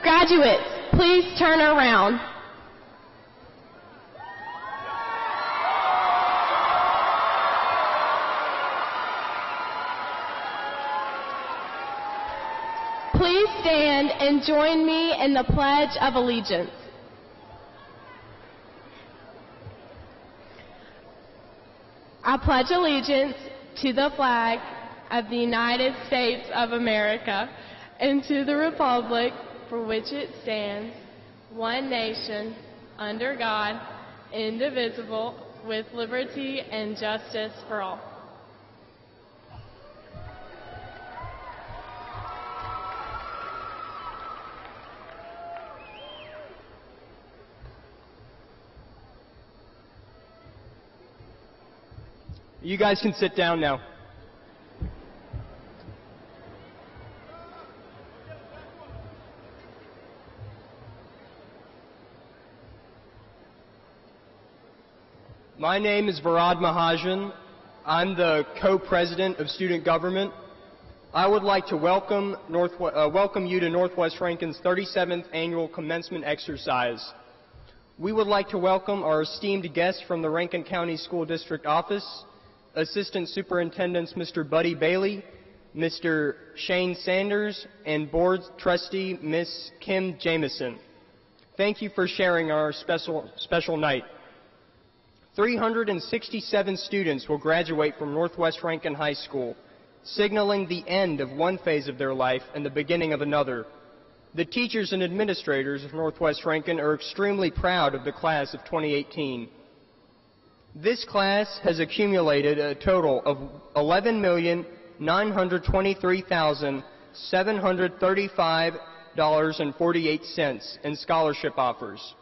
Graduates, please turn around. Please stand and join me in the Pledge of Allegiance. I pledge allegiance to the flag of the United States of America and to the republic for which it stands, one nation, under God, indivisible, with liberty and justice for all. You guys can sit down now. My name is Varad Mahajan. I'm the co-president of student government. I would like to welcome you to Northwest Rankin's 37th annual commencement exercise. We would like to welcome our esteemed guests from the Rankin County School District Office, Assistant Superintendents Mr. Buddy Bailey, Mr. Shane Sanders, and Board Trustee Ms. Kim Jameson. Thank you for sharing our special night. 367 students will graduate from Northwest Rankin High School, signaling the end of one phase of their life and the beginning of another. The teachers and administrators of Northwest Rankin are extremely proud of the class of 2018. This class has accumulated a total of $11,923,735.48 in scholarship offers.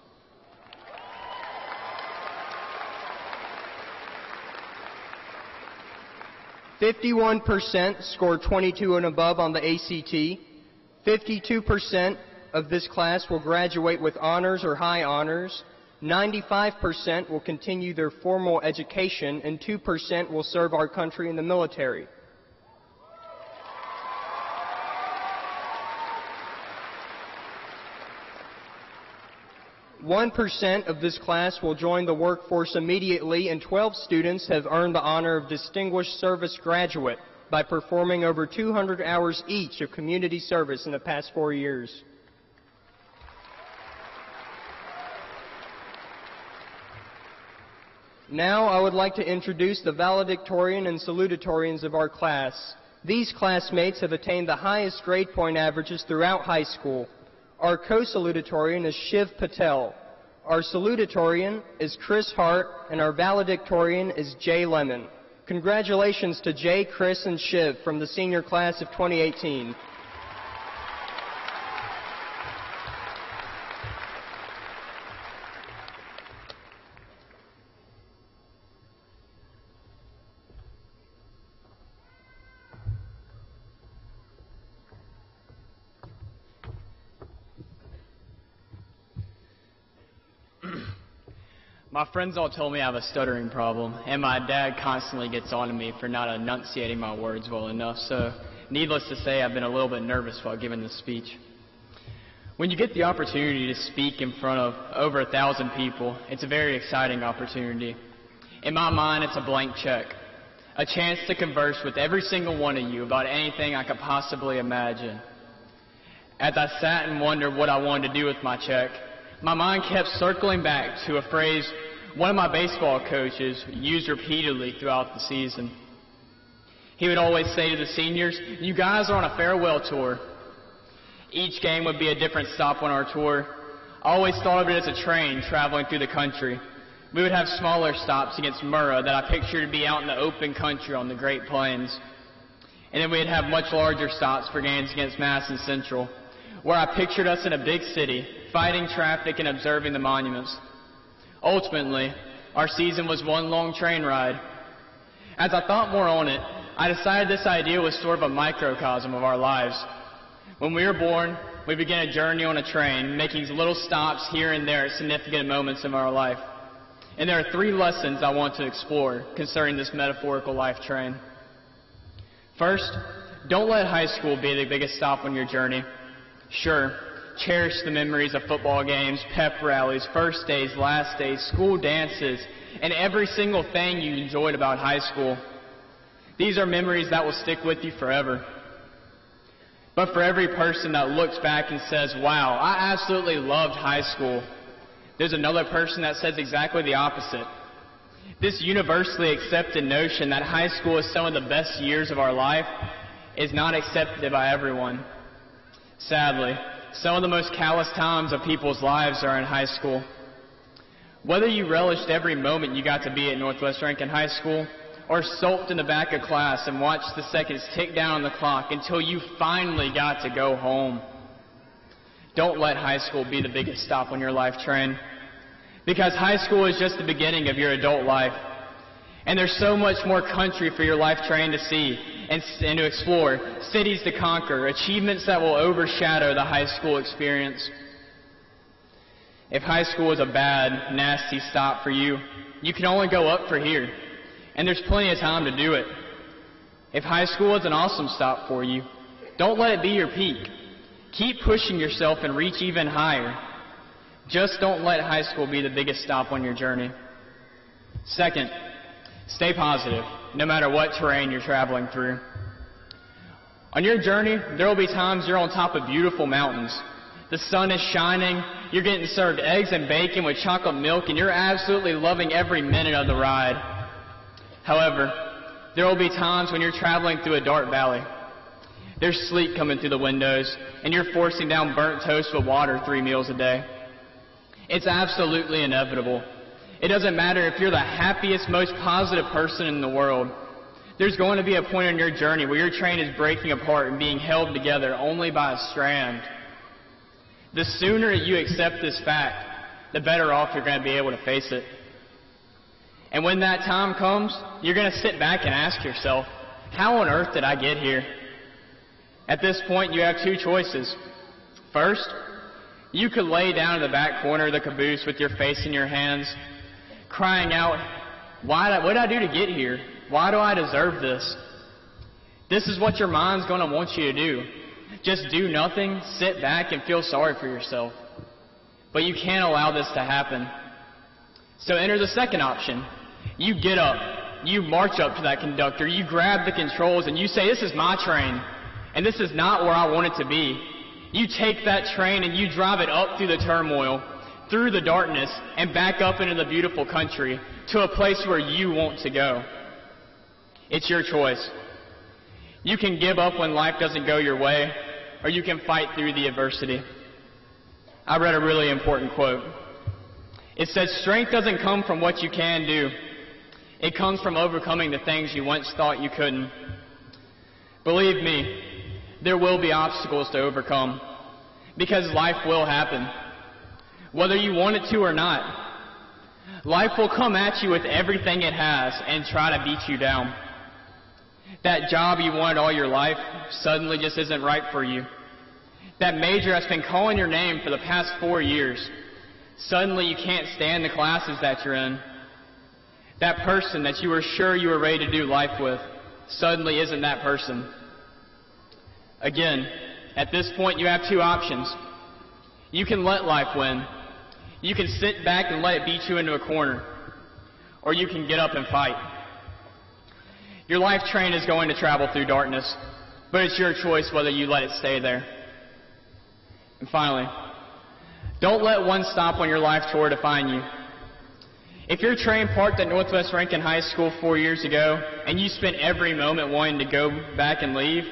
"51% scored 22 and above on the ACT. 52% of this class will graduate with honors or high honors. 95% will continue their formal education, and 2% will serve our country in the military. "1% of this class will join the workforce immediately, and 12 students have earned the honor of Distinguished Service Graduate by performing over 200 hours each of community service in the past 4 years. Now I would like to introduce the Valedictorian and Salutatorians of our class. These classmates have attained the highest grade point averages throughout high school. Our co-salutatorian is Shiv Patel. Our salutatorian is Chris Hart, and our valedictorian is Jay Lemon. Congratulations to Jay, Chris, and Shiv from the senior class of 2018. My friends all told me I have a stuttering problem, and my dad constantly gets on to me for not enunciating my words well enough, so needless to say, I've been a little bit nervous while giving this speech. When you get the opportunity to speak in front of over 1,000 people, it's a very exciting opportunity. In my mind, it's a blank check, a chance to converse with every single one of you about anything I could possibly imagine. As I sat and wondered what I wanted to do with my check, my mind kept circling back to a phrase one of my baseball coaches used repeatedly throughout the season. He would always say to the seniors, "You guys are on a farewell tour." Each game would be a different stop on our tour. I always thought of it as a train traveling through the country. We would have smaller stops against Murrah that I pictured to be out in the open country on the Great Plains. And then we'd have much larger stops for games against Madison Central, where I pictured us in a big city, fighting traffic and observing the monuments. Ultimately, our season was one long train ride. As I thought more on it, I decided this idea was sort of a microcosm of our lives. When we were born, we began a journey on a train, making little stops here and there at significant moments in our life. And there are 3 lessons I want to explore concerning this metaphorical life train. First, don't let high school be the biggest stop on your journey. Sure, Cherish the memories of football games, pep rallies, first days, last days, school dances, and every single thing you enjoyed about high school. These are memories that will stick with you forever. But for every person that looks back and says, wow, I absolutely loved high school, there's another person that says exactly the opposite. This universally accepted notion that high school is some of the best years of our life is not accepted by everyone. Sadly, some of the most callous times of people's lives are in high school. Whether you relished every moment you got to be at Northwest Rankin High School, or sulked in the back of class and watched the seconds tick down on the clock until you finally got to go home, don't let high school be the biggest stop on your life train. Because high school is just the beginning of your adult life. And there's so much more country for your life train to see and to explore, cities to conquer, achievements that will overshadow the high school experience. If high school is a bad, nasty stop for you, you can only go up for here. And there's plenty of time to do it. If high school is an awesome stop for you, don't let it be your peak. Keep pushing yourself and reach even higher. Just don't let high school be the biggest stop on your journey. Second, stay positive, no matter what terrain you're traveling through. On your journey, there will be times you're on top of beautiful mountains. The sun is shining, you're getting served eggs and bacon with chocolate milk, and you're absolutely loving every minute of the ride. However, there will be times when you're traveling through a dark valley. There's sleet coming through the windows, and you're forcing down burnt toast with water 3 meals a day. It's absolutely inevitable. It doesn't matter if you're the happiest, most positive person in the world. There's going to be a point in your journey where your train is breaking apart and being held together only by a strand. The sooner you accept this fact, the better off you're going to be able to face it. And when that time comes, you're going to sit back and ask yourself, how on earth did I get here? At this point, you have two choices. First, you could lay down in the back corner of the caboose with your face in your hands, crying out, what did I do to get here? Why do I deserve this? This is what your mind's going to want you to do. Just do nothing, sit back, and feel sorry for yourself. But you can't allow this to happen. So enter the second option. You get up, you march up to that conductor, you grab the controls, and you say, this is my train, and this is not where I want it to be. You take that train and you drive it up through the turmoil, through the darkness, and back up into the beautiful country to a place where you want to go. It's your choice. You can give up when life doesn't go your way, or you can fight through the adversity. I read a really important quote. It says, strength doesn't come from what you can do. It comes from overcoming the things you once thought you couldn't. Believe me, there will be obstacles to overcome, because life will happen, whether you want it to or not. Life will come at you with everything it has and try to beat you down. That job you wanted all your life suddenly just isn't right for you. That major that's been calling your name for the past 4 years, suddenly you can't stand the classes that you're in. That person that you were sure you were ready to do life with suddenly isn't that person. Again, at this point you have two options. You can let life win. You can sit back and let it beat you into a corner. Or you can get up and fight. Your life train is going to travel through darkness, but it's your choice whether you let it stay there. And finally, don't let one stop on your life tour define you. If your train parked at Northwest Rankin High School 4 years ago and you spent every moment wanting to go back and leave,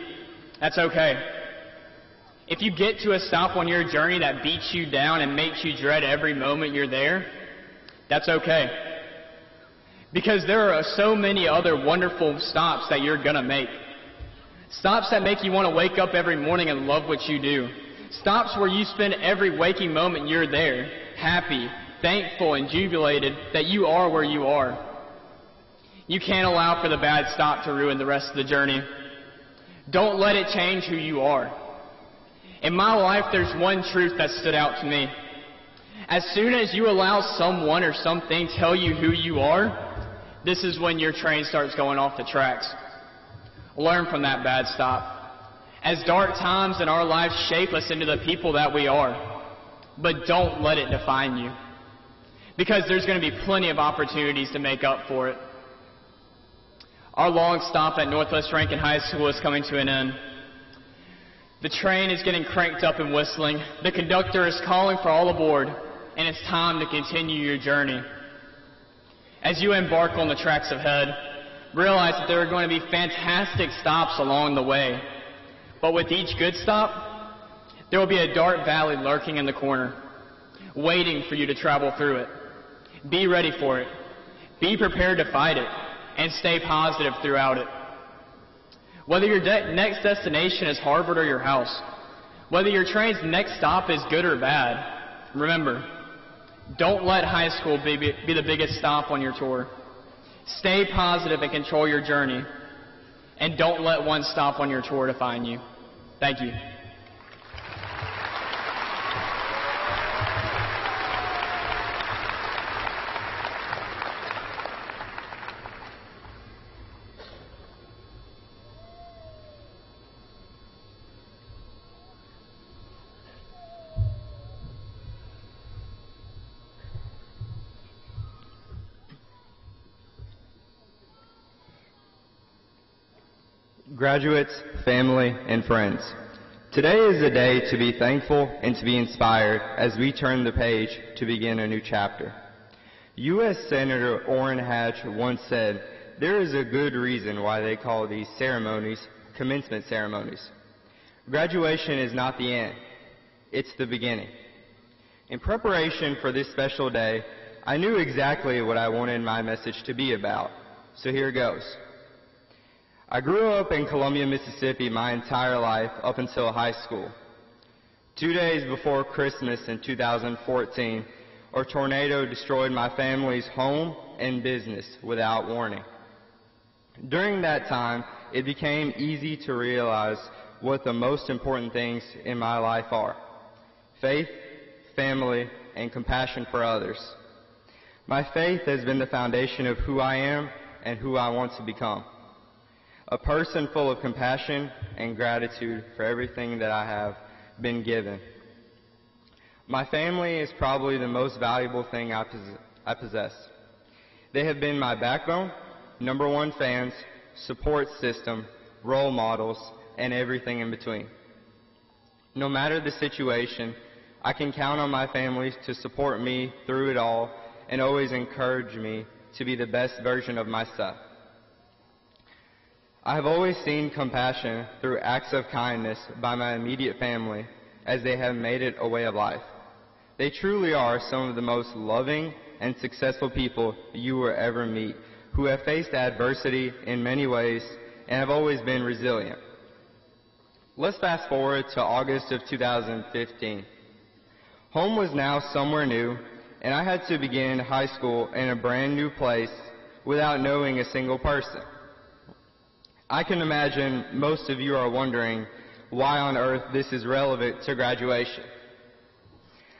that's okay. If you get to a stop on your journey that beats you down and makes you dread every moment you're there, that's okay. Because there are so many other wonderful stops that you're going to make. Stops that make you want to wake up every morning and love what you do. Stops where you spend every waking moment you're there, happy, thankful, and jubilated that you are where you are. You can't allow for the bad stop to ruin the rest of the journey. Don't let it change who you are. In my life, there's one truth that stood out to me. As soon as you allow someone or something tell you who you are, this is when your train starts going off the tracks. Learn from that bad stop. as dark times in our lives shape us into the people that we are. But don't let it define you, because there's going to be plenty of opportunities to make up for it. Our long stop at Northwest Rankin High School is coming to an end. The train is getting cranked up and whistling. The conductor is calling for all aboard, and it's time to continue your journey. As you embark on the tracks ahead, realize that there are going to be fantastic stops along the way. But with each good stop, there will be a dark valley lurking in the corner, waiting for you to travel through it. Be ready for it. Be prepared to fight it, and stay positive throughout it. Whether your next destination is Harvard or your house, whether your train's next stop is good or bad, remember, don't let high school be the biggest stop on your tour. Stay positive and control your journey, and don't let one stop on your tour define you. Thank you. Graduates, family, and friends, today is a day to be thankful and to be inspired as we turn the page to begin a new chapter. U.S. Senator Orrin Hatch once said, "There is a good reason why they call these ceremonies commencement ceremonies. Graduation is not the end, it's the beginning." In preparation for this special day, I knew exactly what I wanted my message to be about, so here goes. I grew up in Columbia, Mississippi my entire life up until high school. 2 days before Christmas in 2014, a tornado destroyed my family's home and business without warning. During that time, it became easy to realize what the most important things in my life are: faith, family, and compassion for others. My faith has been the foundation of who I am and who I want to become. A person full of compassion and gratitude for everything that I have been given. My family is probably the most valuable thing I possess. They have been my backbone, number one fans, support system, role models, and everything in between. No matter the situation, I can count on my family to support me through it all and always encourage me to be the best version of myself. I have always seen compassion through acts of kindness by my immediate family, as they have made it a way of life. They truly are some of the most loving and successful people you will ever meet, who have faced adversity in many ways and have always been resilient. Let's fast forward to August of 2015. Home was now somewhere new, and I had to begin high school in a brand new place without knowing a single person. I can imagine most of you are wondering why on earth this is relevant to graduation.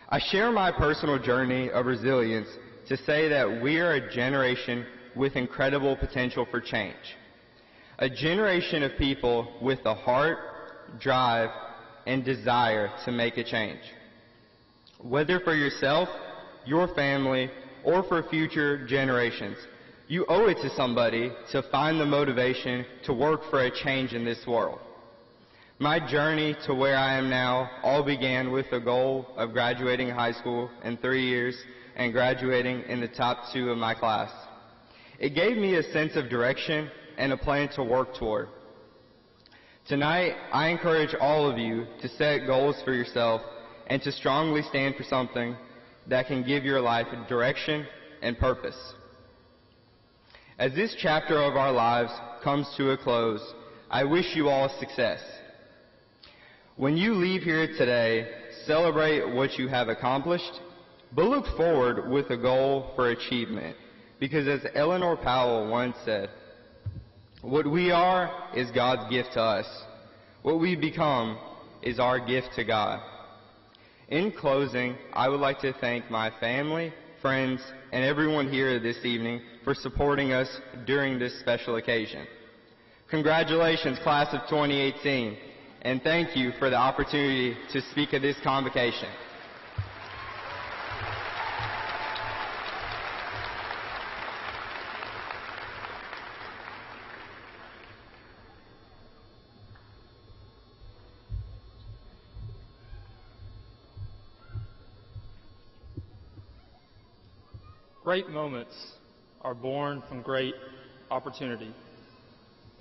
I share my personal journey of resilience to say that we are a generation with incredible potential for change. A generation of people with the heart, drive, and desire to make a change. Whether for yourself, your family, or for future generations, you owe it to somebody to find the motivation to work for a change in this world. My journey to where I am now all began with the goal of graduating high school in 3 years and graduating in the top 2 of my class. It gave me a sense of direction and a plan to work toward. Tonight, I encourage all of you to set goals for yourself and to strongly stand for something that can give your life direction and purpose. As this chapter of our lives comes to a close, I wish you all success. When you leave here today, celebrate what you have accomplished, but look forward with a goal for achievement. Because as Eleanor Powell once said, what we are is God's gift to us. What we become is our gift to God. In closing, I would like to thank my family, friends, and everyone here this evening for supporting us during this special occasion. Congratulations, class of 2018. and thank you for the opportunity to speak at this convocation. Great moments are born from great opportunity.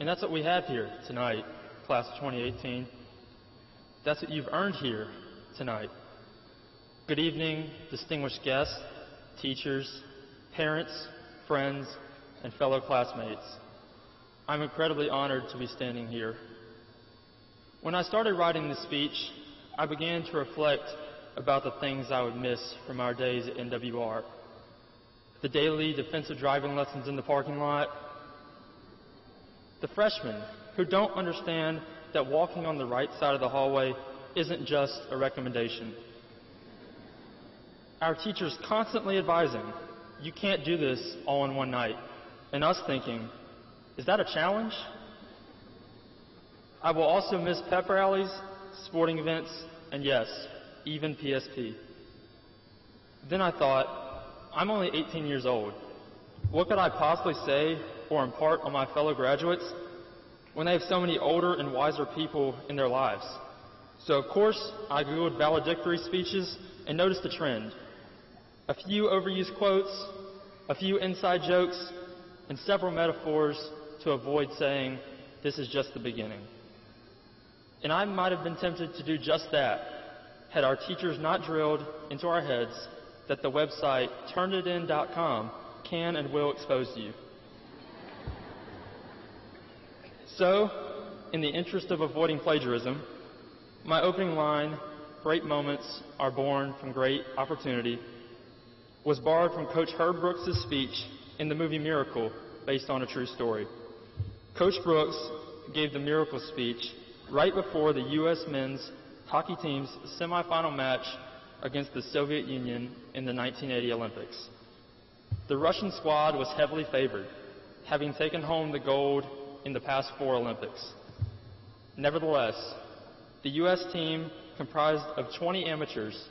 And that's what we have here tonight, class of 2018. That's what you've earned here tonight. Good evening, distinguished guests, teachers, parents, friends, and fellow classmates. I'm incredibly honored to be standing here. When I started writing this speech, I began to reflect about the things I would miss from our days at NWR. The daily defensive driving lessons in the parking lot, the freshmen who don't understand that walking on the right side of the hallway isn't just a recommendation. Our teachers constantly advising, you can't do this all in one night, and us thinking, is that a challenge? I will also miss pep rallies, sporting events, and yes, even PSP. Then I thought, I'm only 18 years old. What could I possibly say or impart on my fellow graduates when they have so many older and wiser people in their lives? So of course, I Googled valedictory speeches and noticed a trend. A few overused quotes, a few inside jokes, and several metaphors to avoid saying, this is just the beginning. And I might have been tempted to do just that had our teachers not drilled into our heads that the website turnitin.com can and will expose you. So, in the interest of avoiding plagiarism, my opening line, great moments are born from great opportunity, was borrowed from Coach Herb Brooks' speech in the movie Miracle, based on a true story. Coach Brooks gave the Miracle speech right before the U.S. men's hockey team's semifinal match against the Soviet Union in the 1980 Olympics. The Russian squad was heavily favored, having taken home the gold in the past 4 Olympics. Nevertheless, the U.S. team, comprised of 20 amateurs,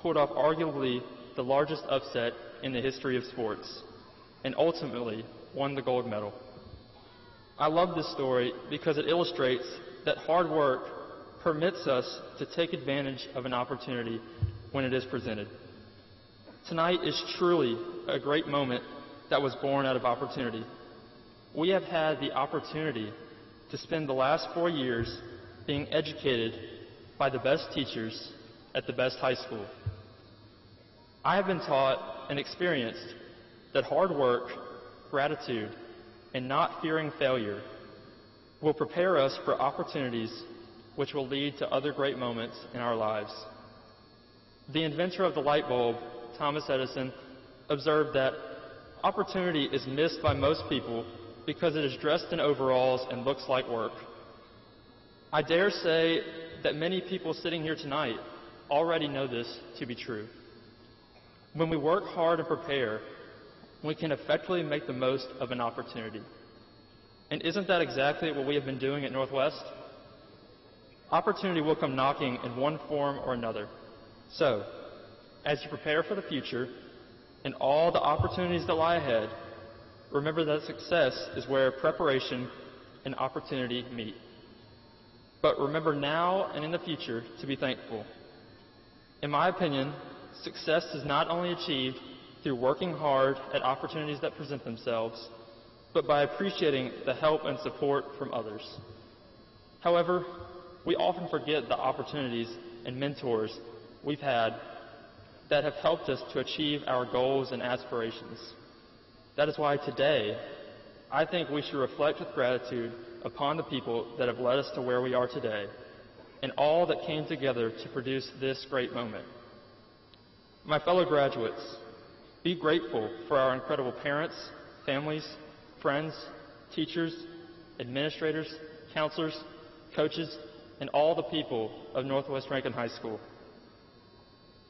pulled off arguably the largest upset in the history of sports, and ultimately won the gold medal. I love this story because it illustrates that hard work permits us to take advantage of an opportunity when it is presented. Tonight is truly a great moment that was born out of opportunity. We have had the opportunity to spend the last 4 years being educated by the best teachers at the best high school. I have been taught and experienced that hard work, gratitude, and not fearing failure will prepare us for opportunities which will lead to other great moments in our lives. The inventor of the light bulb, Thomas Edison, observed that opportunity is missed by most people because it is dressed in overalls and looks like work. I dare say that many people sitting here tonight already know this to be true. When we work hard and prepare, we can effectively make the most of an opportunity. And isn't that exactly what we have been doing at Northwest? Opportunity will come knocking in one form or another. So, as you prepare for the future and all the opportunities that lie ahead, remember that success is where preparation and opportunity meet. But remember now and in the future to be thankful. In my opinion, success is not only achieved through working hard at opportunities that present themselves, but by appreciating the help and support from others. However, we often forget the opportunities and mentors we've had that have helped us to achieve our goals and aspirations. That is why today, I think we should reflect with gratitude upon the people that have led us to where we are today and all that came together to produce this great moment. My fellow graduates, be grateful for our incredible parents, families, friends, teachers, administrators, counselors, coaches, and all the people of Northwest Rankin High School.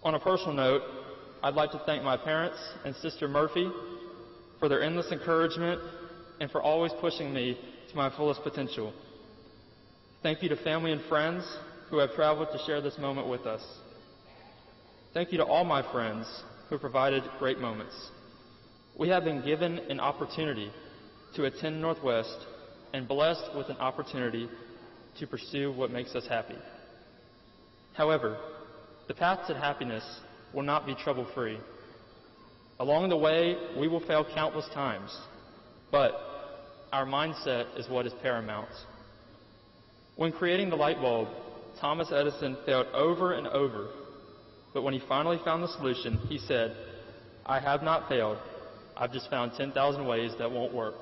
On a personal note, I'd like to thank my parents and Sister Murphy for their endless encouragement and for always pushing me to my fullest potential. Thank you to family and friends who have traveled to share this moment with us. Thank you to all my friends who provided great moments. We have been given an opportunity to attend Northwest and blessed with an opportunity to pursue what makes us happy. However, the path to happiness will not be trouble-free. Along the way, we will fail countless times, but our mindset is what is paramount. When creating the light bulb, Thomas Edison failed over and over, but when he finally found the solution, he said, "I have not failed. I've just found 10,000 ways that won't work."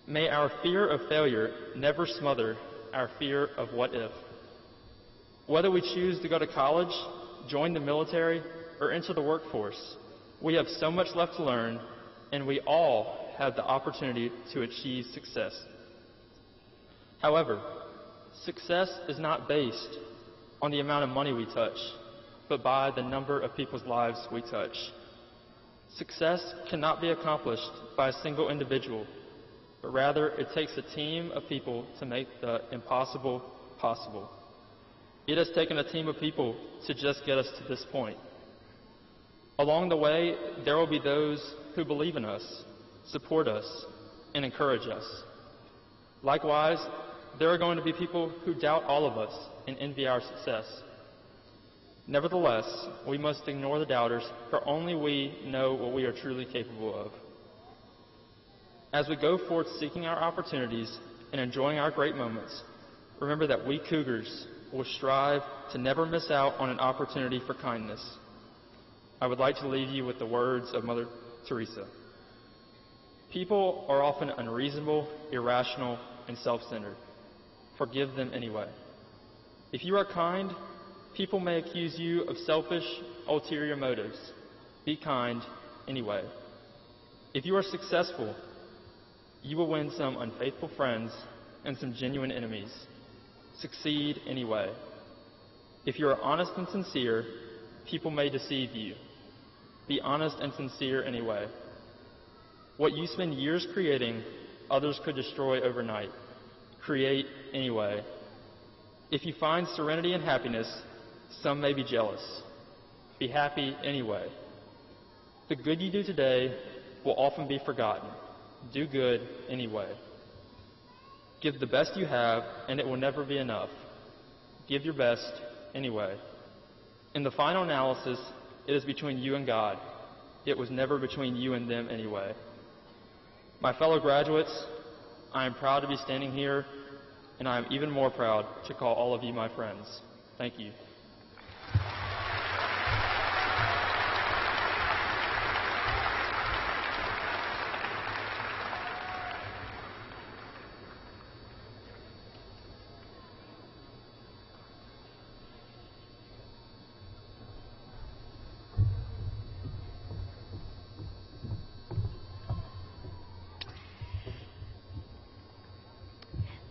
May our fear of failure never smother our fear of what if. Whether we choose to go to college, join the military, or enter the workforce, we have so much left to learn, and we all have the opportunity to achieve success. However, success is not based on the amount of money we touch, but by the number of people's lives we touch. Success cannot be accomplished by a single individual, but rather it takes a team of people to make the impossible possible. It has taken a team of people to just get us to this point. Along the way, there will be those who believe in us, support us, and encourage us. Likewise, there are going to be people who doubt all of us and envy our success. Nevertheless, we must ignore the doubters, for only we know what we are truly capable of. As we go forth seeking our opportunities and enjoying our great moments, remember that we Cougars will strive to never miss out on an opportunity for kindness. I would like to leave you with the words of Mother Teresa. People are often unreasonable, irrational, and self-centered. Forgive them anyway. If you are kind, people may accuse you of selfish, ulterior motives. Be kind anyway. If you are successful, you will win some unfaithful friends and some genuine enemies. Succeed anyway. If you are honest and sincere, people may deceive you. Be honest and sincere anyway. What you spend years creating, others could destroy overnight. Create anyway. If you find serenity and happiness, some may be jealous. Be happy anyway. The good you do today will often be forgotten. Do good anyway. Give the best you have, and it will never be enough. Give your best anyway. In the final analysis, it is between you and God. It was never between you and them anyway. My fellow graduates, I am proud to be standing here, and I am even more proud to call all of you my friends. Thank you.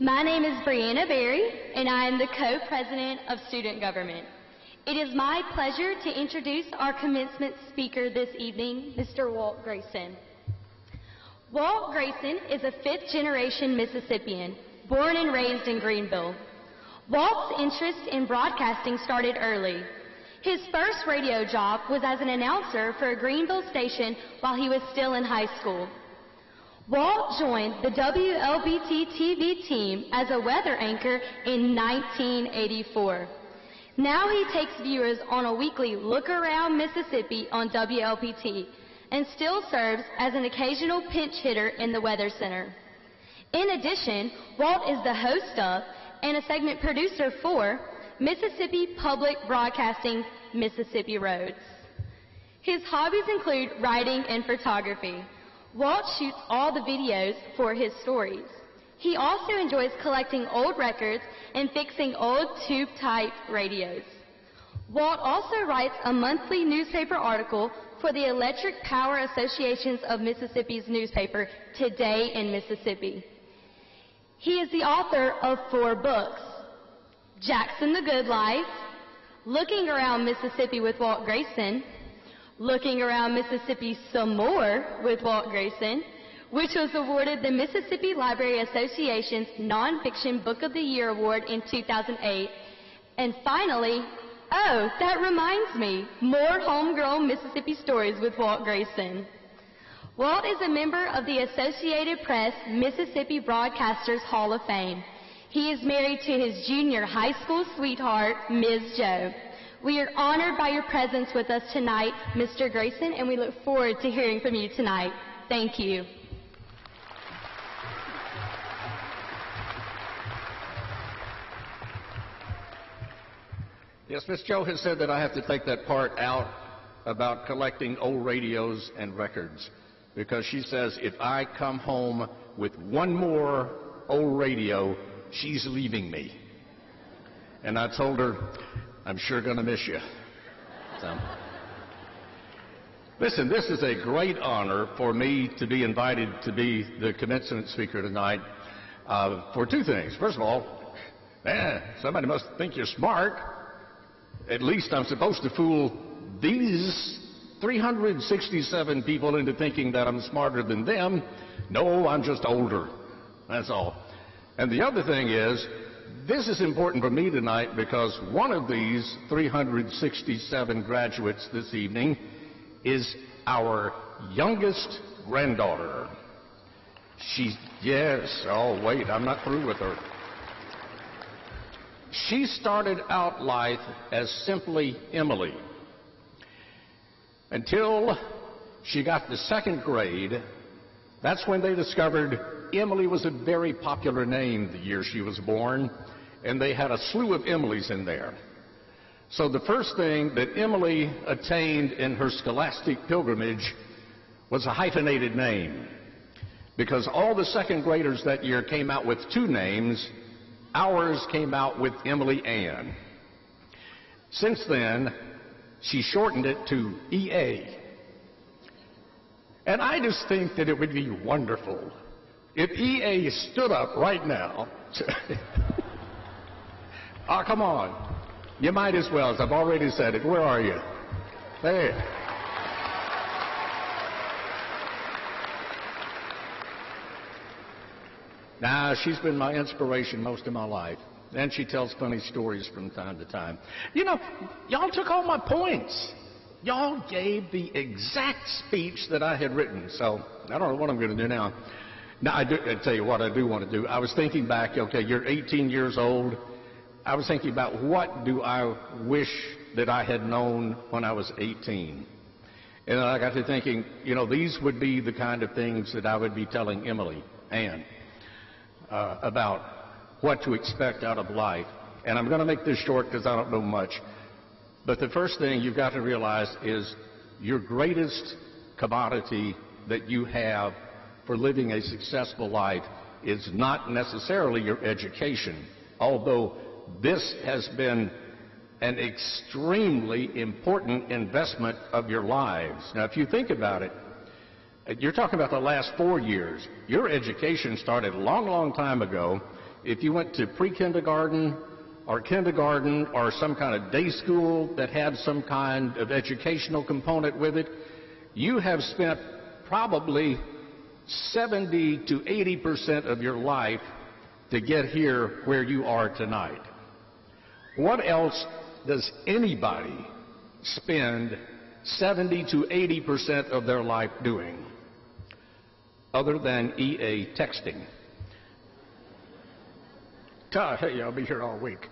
My name is Brianna Berry, and I am the co-president of Student Government. It is my pleasure to introduce our commencement speaker this evening, Mr. Walt Grayson. Walt Grayson is a fifth-generation Mississippian, born and raised in Greenville. Walt's interest in broadcasting started early. His first radio job was as an announcer for a Greenville station while he was still in high school. Walt joined the WLBT TV team as a weather anchor in 1984. Now he takes viewers on a weekly look around Mississippi on WLBT and still serves as an occasional pinch hitter in the Weather Center. In addition, Walt is the host of and a segment producer for Mississippi Public Broadcasting's Mississippi Roads. His hobbies include writing and photography. Walt shoots all the videos for his stories. He also enjoys collecting old records and fixing old tube-type radios. Walt also writes a monthly newspaper article for the Electric Power Associations of Mississippi's newspaper, Today in Mississippi. He is the author of 4 books: Jackson the Good Life, Looking Around Mississippi with Walt Grayson, Looking Around Mississippi Some More with Walt Grayson, which was awarded the Mississippi Library Association's Nonfiction Book of the Year Award in 2008. And finally, oh, that reminds me, more homegrown Mississippi stories with Walt Grayson. Walt is a member of the Associated Press Mississippi Broadcasters Hall of Fame. He is married to his junior high school sweetheart, Ms. Jo. We are honored by your presence with us tonight, Mr. Grayson, and we look forward to hearing from you tonight. Thank you. Yes, Miss Jo has said that I have to take that part out about collecting old radios and records, because she says if I come home with one more old radio, she's leaving me. And I told her, I'm sure going to miss you. So. Listen, this is a great honor for me to be invited to be the commencement speaker tonight for two things. First of all, man, somebody must think you're smart. At least I'm supposed to fool these 367 people into thinking that I'm smarter than them. No, I'm just older. That's all. And the other thing is, this is important for me tonight because one of these 367 graduates this evening is our youngest granddaughter. Yes, oh wait, I'm not through with her. She started out life as simply Emily until she got to second grade. That's when they discovered Emily was a very popular name the year she was born, and they had a slew of Emilys in there. So the first thing that Emily attained in her scholastic pilgrimage was a hyphenated name, because all the second graders that year came out with two names. Ours came out with Emily Ann. Since then, she shortened it to EA. And I just think that it would be wonderful if EA stood up right now. Oh, come on. You might as well, as I've already said it. Where are you? There. Now, she's been my inspiration most of my life. And she tells funny stories from time to time. You know, y'all took all my points. Y'all gave the exact speech that I had written. So I don't know what I'm going to do now. Now, I tell you what I do want to do. I was thinking back, okay, you're 18 years old. I was thinking about what do I wish that I had known when I was 18. And I got to thinking, you know, these would be the kind of things that I would be telling Emily Ann about what to expect out of life. And I'm going to make this short because I don't know much. But the first thing you've got to realize is your greatest commodity that you have for living a successful life is not necessarily your education, although this has been an extremely important investment of your lives. Now, if you think about it, you're talking about the last 4 years. Your education started a long, long time ago. If you went to pre-kindergarten or kindergarten or some kind of day school that had some kind of educational component with it, you have spent probably 70 to 80% of your life to get here where you are tonight. What else does anybody spend 70 to 80% of their life doing other than EA texting? Hey, I'll be here all week.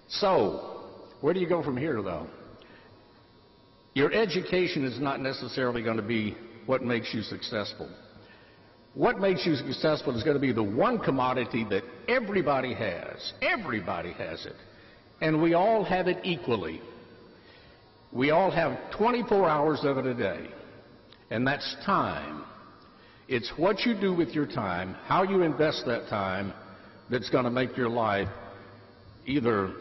So, where do you go from here, though? Your education is not necessarily going to be what makes you successful. What makes you successful is going to be the one commodity that everybody has. Everybody has it. And we all have it equally. We all have 24 hours of it a day. And that's time. It's what you do with your time, how you invest that time, that's going to make your life either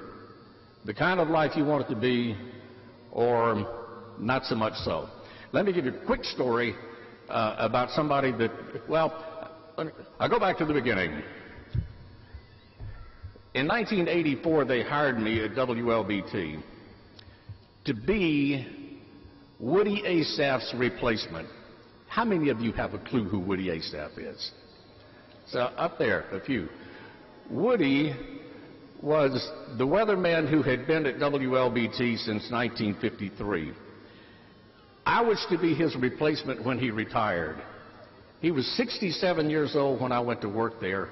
the kind of life you want it to be or not so much so. Let me give you a quick story about somebody that, well, I'll go back to the beginning. In 1984, they hired me at WLBT to be Woody Asaph's replacement. How many of you have a clue who Woody Asaph is? So up there, a few. Woody was the weatherman who had been at WLBT since 1953. I was to be his replacement when he retired. He was 67 years old when I went to work there.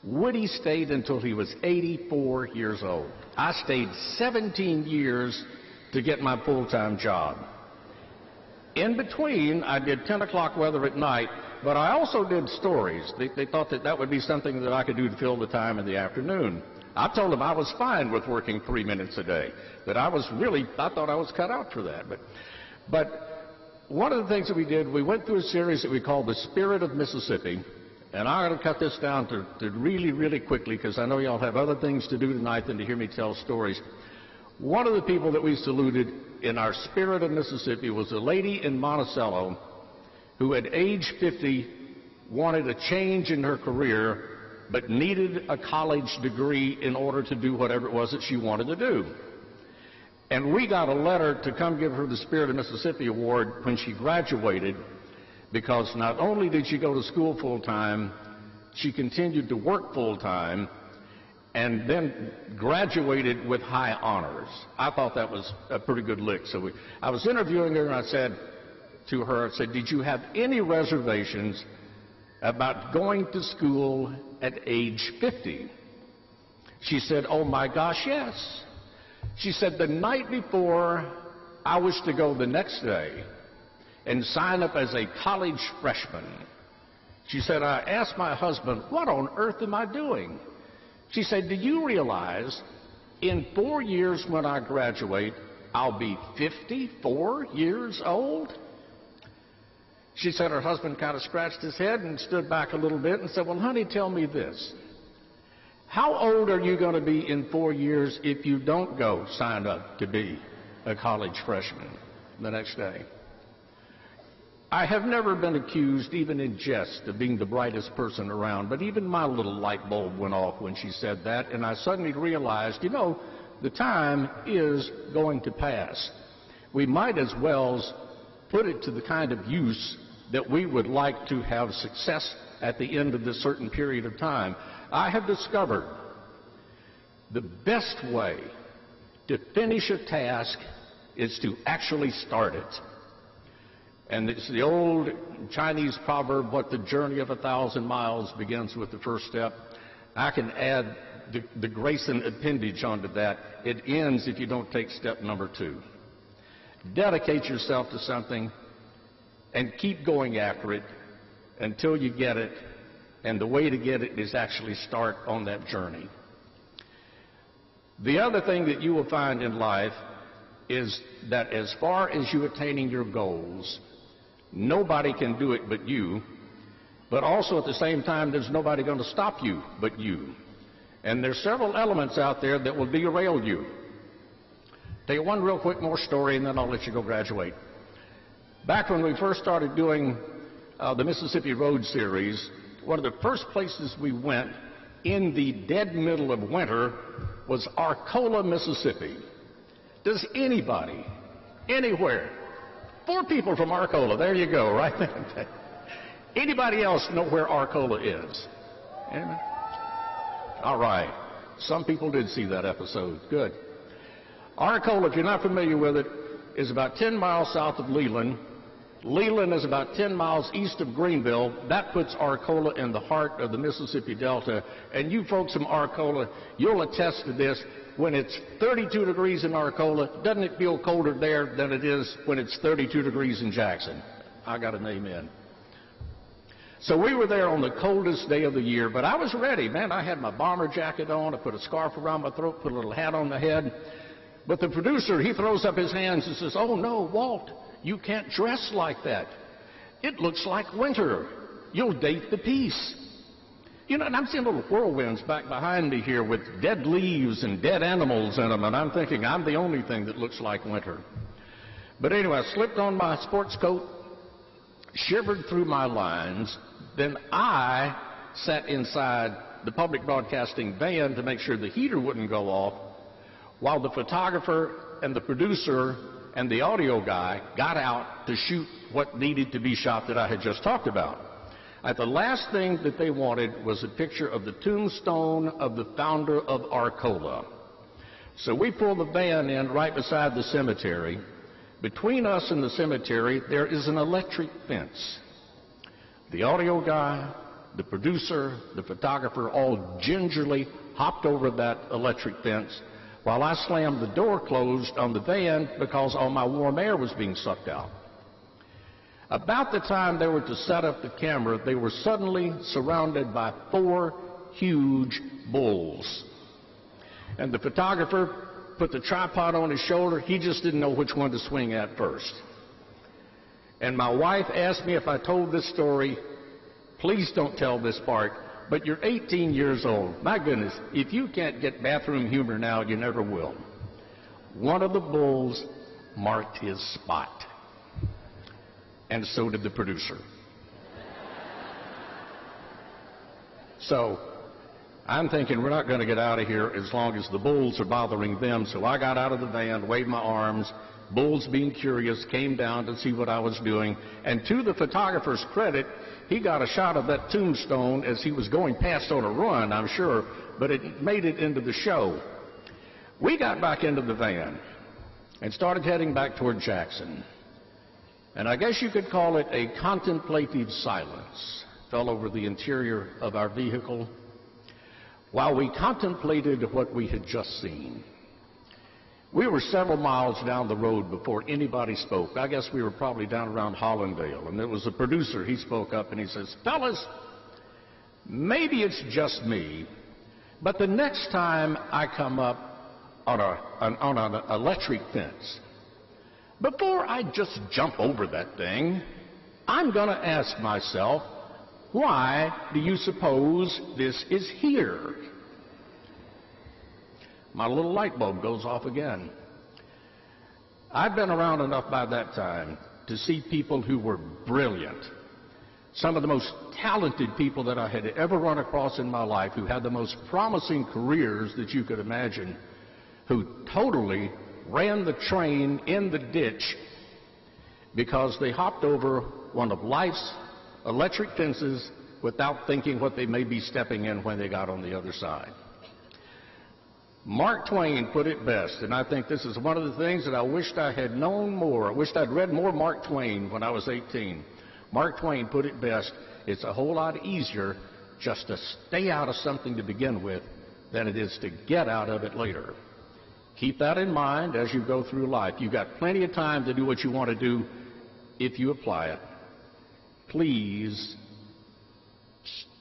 Woody stayed until he was 84 years old. I stayed 17 years to get my full-time job. In between, I did 10 o'clock weather at night, but I also did stories. They thought that that would be something that I could do to fill the time in the afternoon. I told them I was fine with working 3 minutes a day, that I thought I was cut out for that. But one of the things that we did, we went through a series that we called The Spirit of Mississippi, and I'm going to cut this down to really, really quickly because I know y'all have other things to do tonight than to hear me tell stories. One of the people that we saluted in our Spirit of Mississippi was a lady in Monticello who at age 50 wanted a change in her career but needed a college degree in order to do whatever it was that she wanted to do. And we got a letter to come give her the Spirit of Mississippi Award when she graduated, because not only did she go to school full-time, she continued to work full-time and then graduated with high honors. I thought that was a pretty good lick. So I was interviewing her and I said to her, I said, did you have any reservations about going to school at age 50? She said, oh my gosh, yes. She said, the night before, I was to go the next day and sign up as a college freshman. She said, I asked my husband, what on earth am I doing? She said, do you realize in 4 years when I graduate, I'll be 54 years old? She said her husband kind of scratched his head and stood back a little bit and said, well, honey, tell me this. How old are you going to be in 4 years if you don't go sign up to be a college freshman the next day? I have never been accused, even in jest, of being the brightest person around, but even my little light bulb went off when she said that, and I suddenly realized, you know, the time is going to pass. We might as well put it to the kind of use that we would like to have success at the end of this certain period of time. I have discovered the best way to finish a task is to actually start it. And it's the old Chinese proverb, what the journey of 1,000 miles begins with the first step. I can add the Grayson appendage onto that. It ends if you don't take step number 2. Dedicate yourself to something and keep going after it until you get it. And the way to get it is actually start on that journey. The other thing that you will find in life is that as far as you attaining your goals, nobody can do it but you, but also at the same time, there's nobody going to stop you but you. And there's several elements out there that will derail you. Tell you one real quick more story, and then I'll let you go graduate. Back when we first started doing the Mississippi Road series, one of the first places we went in the dead middle of winter was Arcola, Mississippi. Does anybody, anywhere, 4 people from Arcola, there you go, right there. Anybody else know where Arcola is? Anybody? All right. Some people did see that episode. Good. Arcola, if you're not familiar with it, is about 10 miles south of Leland. Leland is about 10 miles east of Greenville. That puts Arcola in the heart of the Mississippi Delta. And you folks from Arcola, you'll attest to this. When it's 32 degrees in Arcola, doesn't it feel colder there than it is when it's 32 degrees in Jackson? I got an amen. So we were there on the coldest day of the year, but I was ready, man. I had my bomber jacket on. I put a scarf around my throat, put a little hat on the head. But the producer, he throws up his hands and says, oh, no, Walt, you can't dress like that. It looks like winter. You'll date the piece. You know, and I'm seeing little whirlwinds back behind me here with dead leaves and dead animals in them, and I'm thinking I'm the only thing that looks like winter. But anyway, I slipped on my sports coat, shivered through my lines, then I sat inside the public broadcasting van to make sure the heater wouldn't go off, while the photographer and the producer and the audio guy got out to shoot what needed to be shot that I had just talked about. The last thing that they wanted was a picture of the tombstone of the founder of Arcola. So we pulled the van in right beside the cemetery. Between us and the cemetery, there is an electric fence. The audio guy, the producer, the photographer, all gingerly hopped over that electric fence while I slammed the door closed on the van because all my warm air was being sucked out. About the time they were to set up the camera, they were suddenly surrounded by 4 huge bulls. And the photographer put the tripod on his shoulder. He just didn't know which one to swing at first. And my wife asked me if I told this story. Please don't tell this part, but you're 18 years old. My goodness, if you can't get bathroom humor now, you never will. One of the bulls marked his spot, and so did the producer. So I'm thinking we're not going to get out of here as long as the bulls are bothering them, so I got out of the van, waved my arms. Bulls, being curious, came down to see what I was doing, and to the photographer's credit, he got a shot of that tombstone as he was going past on a run, I'm sure, but it made it into the show. We got back into the van and started heading back toward Jackson. And I guess you could call it a contemplative silence fell over the interior of our vehicle while we contemplated what we had just seen. We were several miles down the road before anybody spoke. I guess we were probably down around Hollandale, and there was a producer. He spoke up and he says, "Fellas, maybe it's just me, but the next time I come up on an electric fence, before I just jump over that thing, I'm going to ask myself, why do you suppose this is here?" My little light bulb goes off again. I've been around enough by that time to see people who were brilliant, some of the most talented people that I had ever run across in my life, who had the most promising careers that you could imagine, who totally ran the train in the ditch because they hopped over one of life's electric fences without thinking what they may be stepping in when they got on the other side. Mark Twain put it best, and I think this is one of the things that I wished I had known more. I wished I'd read more Mark Twain when I was 18. Mark Twain put it best: it's a whole lot easier just to stay out of something to begin with than it is to get out of it later. Keep that in mind as you go through life. You've got plenty of time to do what you want to do if you apply it. Please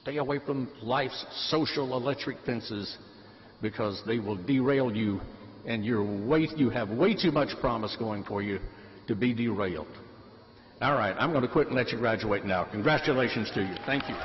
stay away from life's social electric fences, because they will derail you, and you have way too much promise going for you to be derailed. All right, I'm going to quit and let you graduate now. Congratulations to you. Thank you.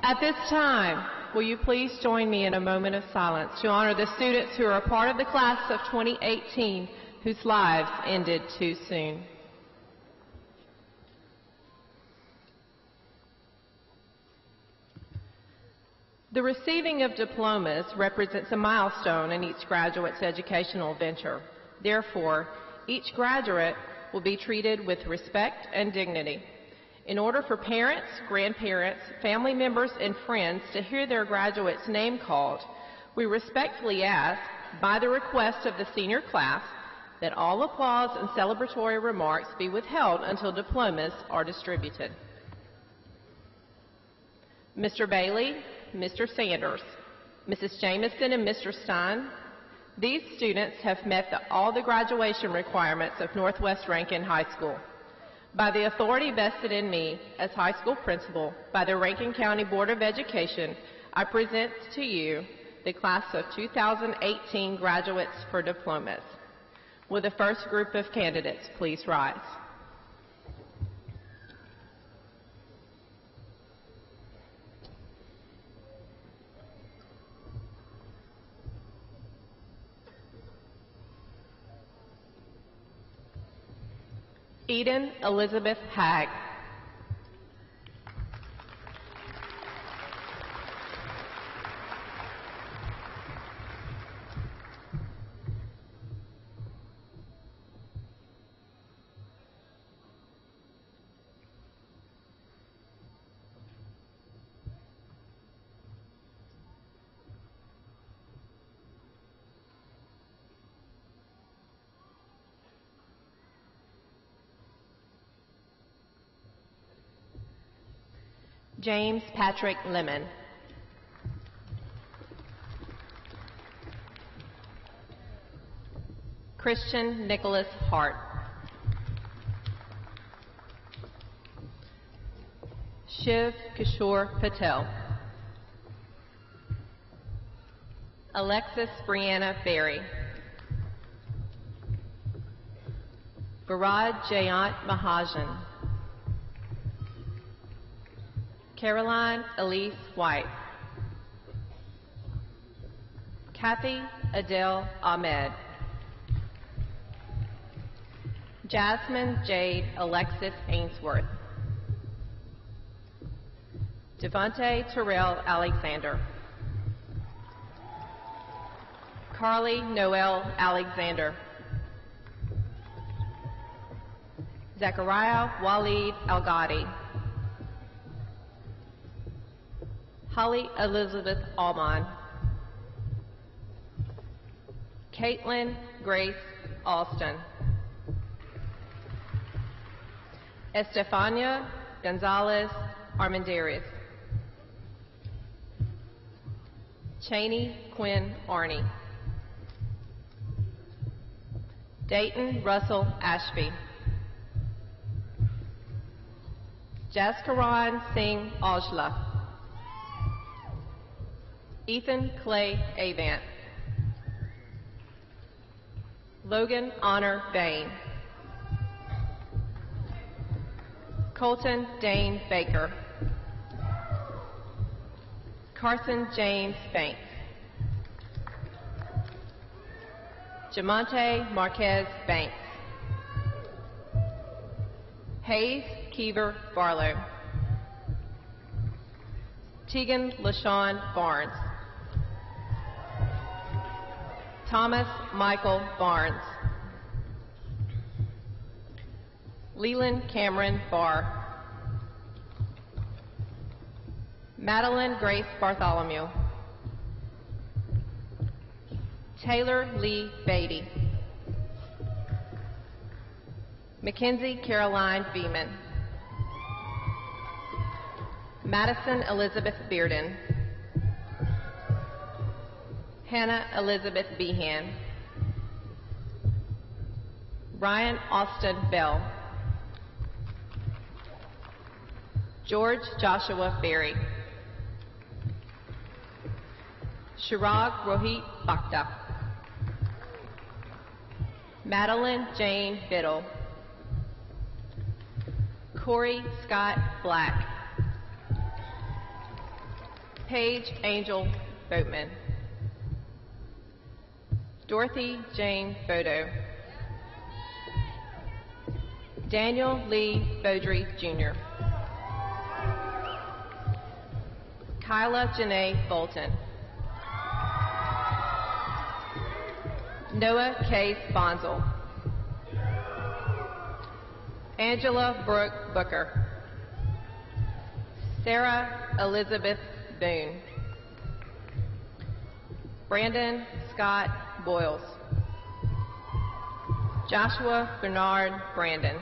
At this time, will you please join me in a moment of silence to honor the students who are a part of the class of 2018 whose lives ended too soon. The receiving of diplomas represents a milestone in each graduate's educational venture. Therefore, each graduate will be treated with respect and dignity. In order for parents, grandparents, family members, and friends to hear their graduate's name called, we respectfully ask, by the request of the senior class, that all applause and celebratory remarks be withheld until diplomas are distributed. Mr. Bailey, Mr. Sanders, Mrs. Jamison, and Mr. Stein, these students have met all the graduation requirements of Northwest Rankin High School. By the authority vested in me as high school principal by the Rankin County Board of Education, I present to you the class of 2018 graduates for diplomas. Will the first group of candidates please rise? Eden Elizabeth Hagg. James Patrick Lemon. Christian Nicholas Hart. Shiv Kishore Patel. Alexis Brianna Berry. Varad Jayant Mahajan. Caroline Elise White. Kathy Adele Ahmed. Jasmine Jade Alexis Ainsworth. Devontae Terrell Alexander. Carly Noel Alexander. Zachariah Waleed Algadi. Holly Elizabeth Allman. Caitlin Grace Alston. Estefania Gonzalez Armendariz. Cheney Quinn Arney. Dayton Russell Ashby. Jaskaran Singh Aujla. Ethan Clay Avant. Logan Honor Bain. Colton Dane Baker. Carson James Banks. Jamonte Marquez Banks. Hayes Keever Barlow. Tegan LaShawn Barnes. Thomas Michael Barnes. Leland Cameron Barr. Madeline Grace Bartholomew. Taylor Lee Beatty. Mackenzie Caroline Beeman. Madison Elizabeth Bearden. Hannah Elizabeth Behan. Ryan Austin Bell. George Joshua Berry. Shirag Rohit Bhakta. Madeline Jane Biddle. Corey Scott Black. Paige Angel Boatman. Dorothy Jane Bodo. Daniel Lee Beaudry Jr. Kyla Janae Bolton. Noah Case Bonzel. Angela Brooke Booker. Sarah Elizabeth Boone. Brandon Scott Boyles. Joshua Bernard Brandon.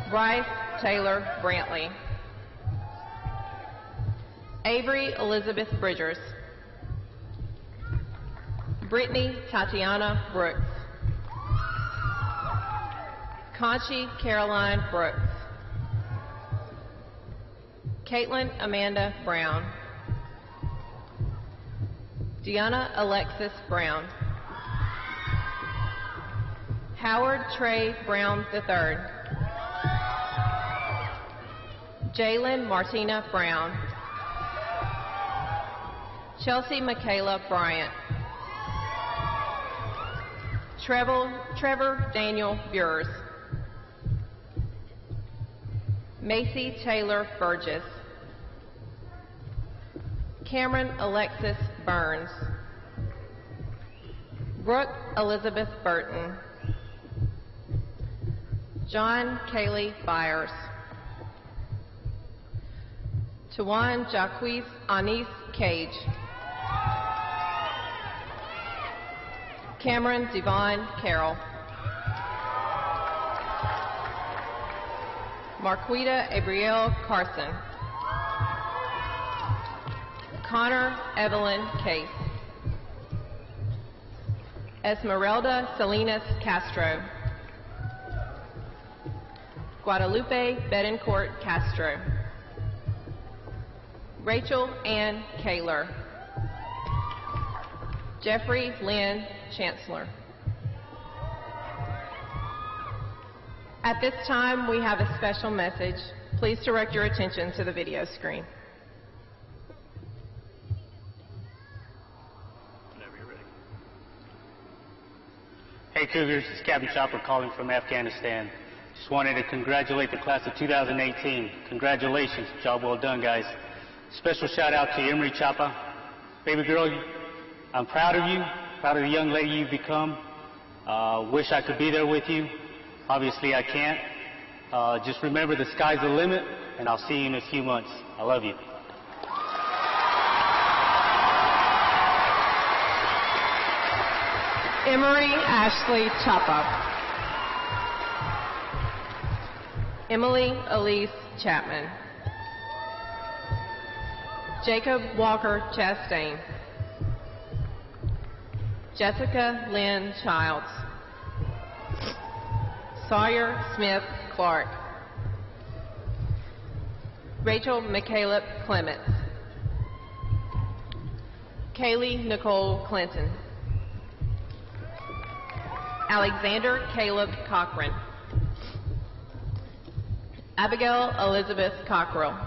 Bryce Taylor Brantley. Avery Elizabeth Bridgers. Brittany Tatiana Brooks. Conchi Caroline Brooks. Caitlin Amanda Brown. Deanna Alexis Brown. Howard Trey Brown III. Jalen Martina Brown. Chelsea Michaela Bryant. Trevor Daniel Bures. Macy Taylor Burgess. Cameron Alexis Burns. Brooke Elizabeth Burton. John Kaylee Byers. Tawan Jacquees Anis Cage. Cameron Devon Carroll. Marquita Abrielle Carson. Connor Evelyn Case. Esmeralda Salinas Castro. Guadalupe Betancourt Castro. Rachel Ann Kaler. Jeffrey Lynn Chancellor. At this time, we have a special message. Please direct your attention to the video screen. Hey Cougars, it's Captain Chopper calling from Afghanistan. Just wanted to congratulate the class of 2018. Congratulations, job well done, guys. Special shout out to Emery Chapa. Baby girl, I'm proud of you, proud of the young lady you've become. Wish I could be there with you. Obviously I can't. Just remember the sky's the limit, and I'll see you in a few months. I love you. Emery Ashley Chapa. Emily Elise Chapman. Jacob Walker Chastain. Jessica Lynn Childs. Sawyer Smith Clark. Rachel McCaleb Clements. Kaylee Nicole Clinton. Alexander Caleb Cochran. Abigail Elizabeth Cockrell.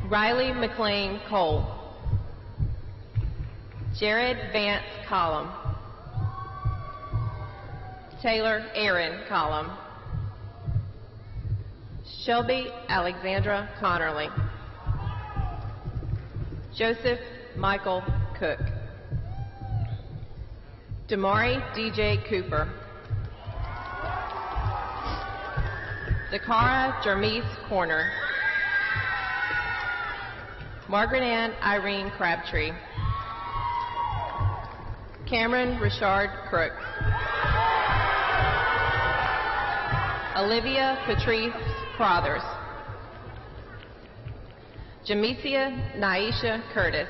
Riley McLean Cole. Jared Vance Collum. Taylor Aaron Collum. Shelby Alexandra Connerly. Joseph Michael Cook. Damari DJ Cooper. Dakara Jermise Corner. Margaret Ann Irene Crabtree. Cameron Richard Crook. Olivia Patrice Crothers. Jamesia Naisha Curtis.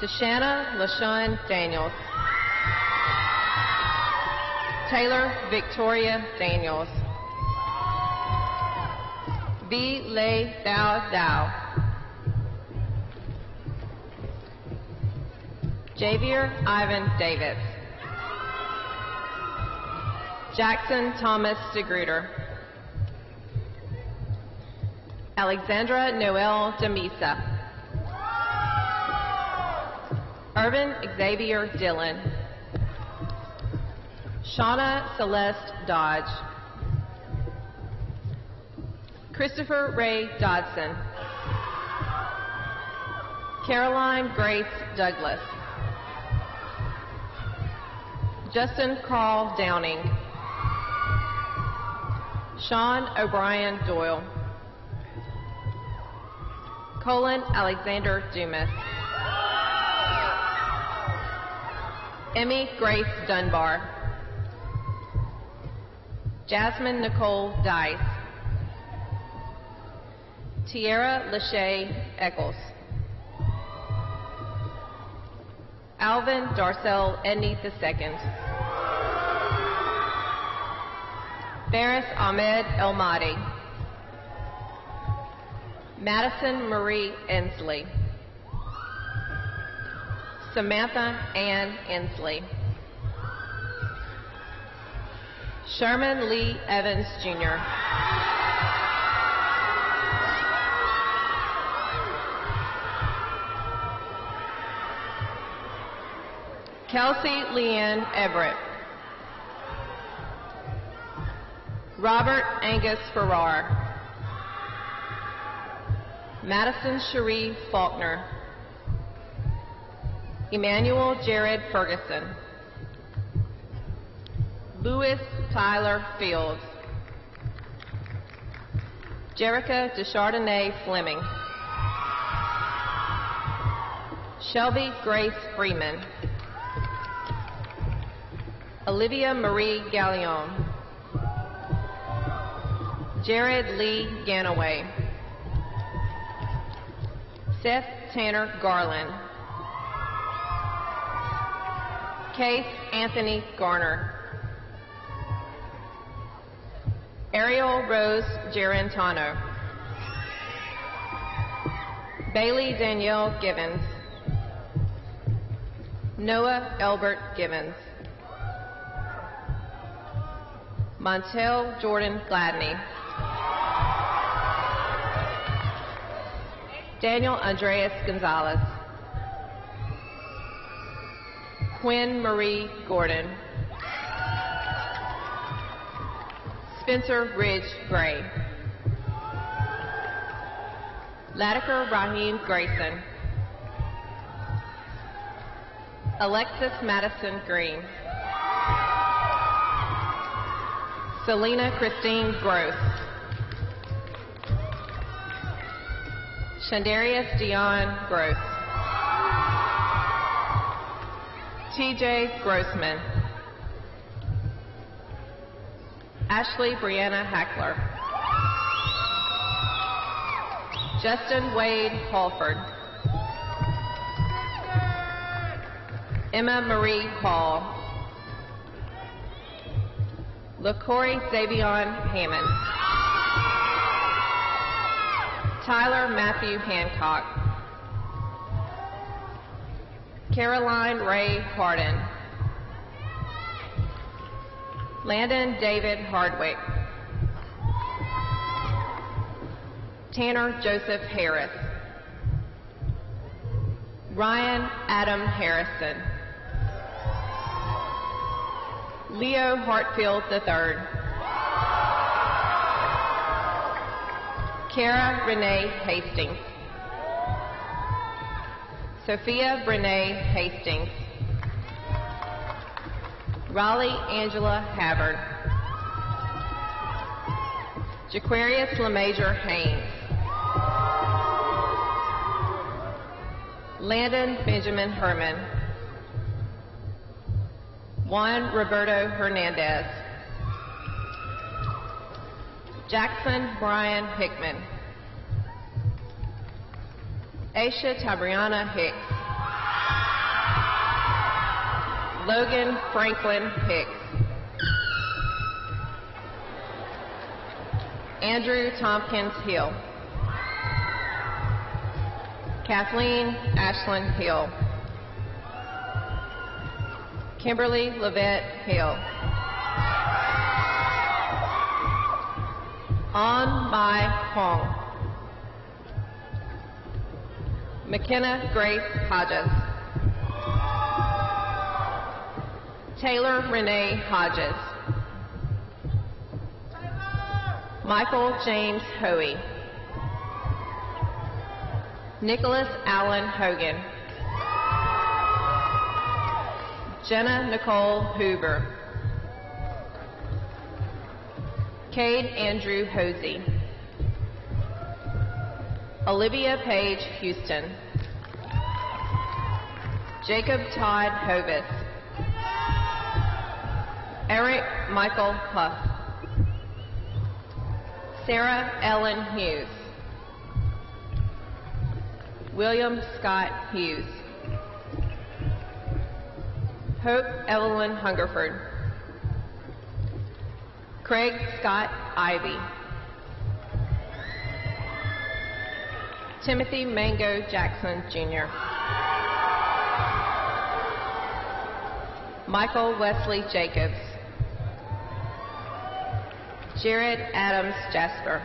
Tashana LaShawn Daniels. Taylor Victoria Daniels. V. Lei Thao Thao. Javier Ivan Davis. Jackson Thomas DeGruder. Alexandra Noel Demisa. Irvin Xavier Dillon. Shauna Celeste Dodge. Christopher Ray Dodson. Caroline Grace Douglas. Justin Carl Downing. Sean O'Brien Doyle. Colin Alexander Dumas. Emmy Grace Dunbar. Jasmine Nicole Dice. Tierra Lachey Eccles. Alvin Darcel Edney II. Faris Ahmed El Mahdi. Madison Marie Ensley. Samantha Ann Ensley. Sherman Lee Evans Jr. Kelsey Leanne Everett. Robert Angus Farrar. Madison Cherie Faulkner. Emmanuel Jared Ferguson. Louis Tyler Fields. Jerica Deschardonnay Fleming. Shelby Grace Freeman. Olivia Marie Gallion. Jared Lee Ganaway. Seth Tanner Garland. Case Anthony Garner. Ariel Rose Gerentano. Bailey Danielle Givens. Noah Elbert Givens. Montel Jordan Gladney. Daniel Andreas Gonzalez. Quinn Marie Gordon. Spencer Ridge Gray. Latiker Raheem Grayson. Alexis Madison Green. Selena Christine Gross. Shandarius Dion Gross. TJ Grossman. Ashley Brianna Hackler. Justin Wade Halford. Emma Marie Hall. LaCory Zavion Hammond. Tyler Matthew Hancock. Caroline Ray Harden. Landon David Hardwick. Tanner Joseph Harris. Ryan Adam Harrison. Leo Hartfield III. Kara Renee Hastings. Sophia Brene Hastings. Raleigh Angela Havard. Jaquarius LeMajor Haynes. Landon Benjamin Herman. Juan Roberto Hernandez. Jackson Brian Hickman. Aisha Tabriana Hicks. Logan Franklin Hicks. Andrew Tompkins Hill. Kathleen Ashland Hill. Kimberly Levette Hill. On Mai Hong. McKenna Grace Hodges. Taylor Renee Hodges. Michael James Hoey. Nicholas Allen Hogan. Jenna Nicole Hoover. Cade Andrew Hosey. Olivia Page Houston. Jacob Todd Hovis. Eric Michael Huff. Sarah Ellen Hughes. William Scott Hughes. Hope Evelyn Hungerford. Craig Scott Ivy. Timothy Mango Jackson Jr. Michael Wesley Jacobs. Jared Adams Jasper.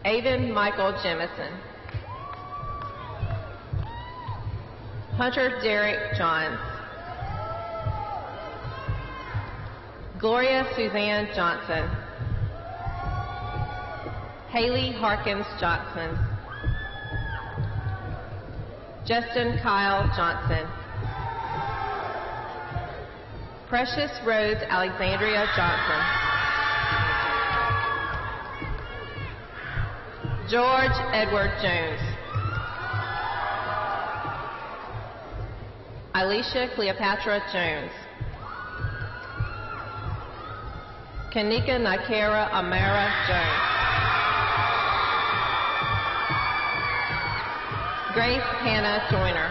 Avon Michael Jemison. Hunter Derek Johns. Gloria Suzanne Johnson. Haley Harkins Johnson. Justin Kyle Johnson. Precious Rose Alexandria Johnson. George Edward Jones. Alicia Cleopatra Jones. Kanika Nakera Amara Jones. Grace Hannah Joyner.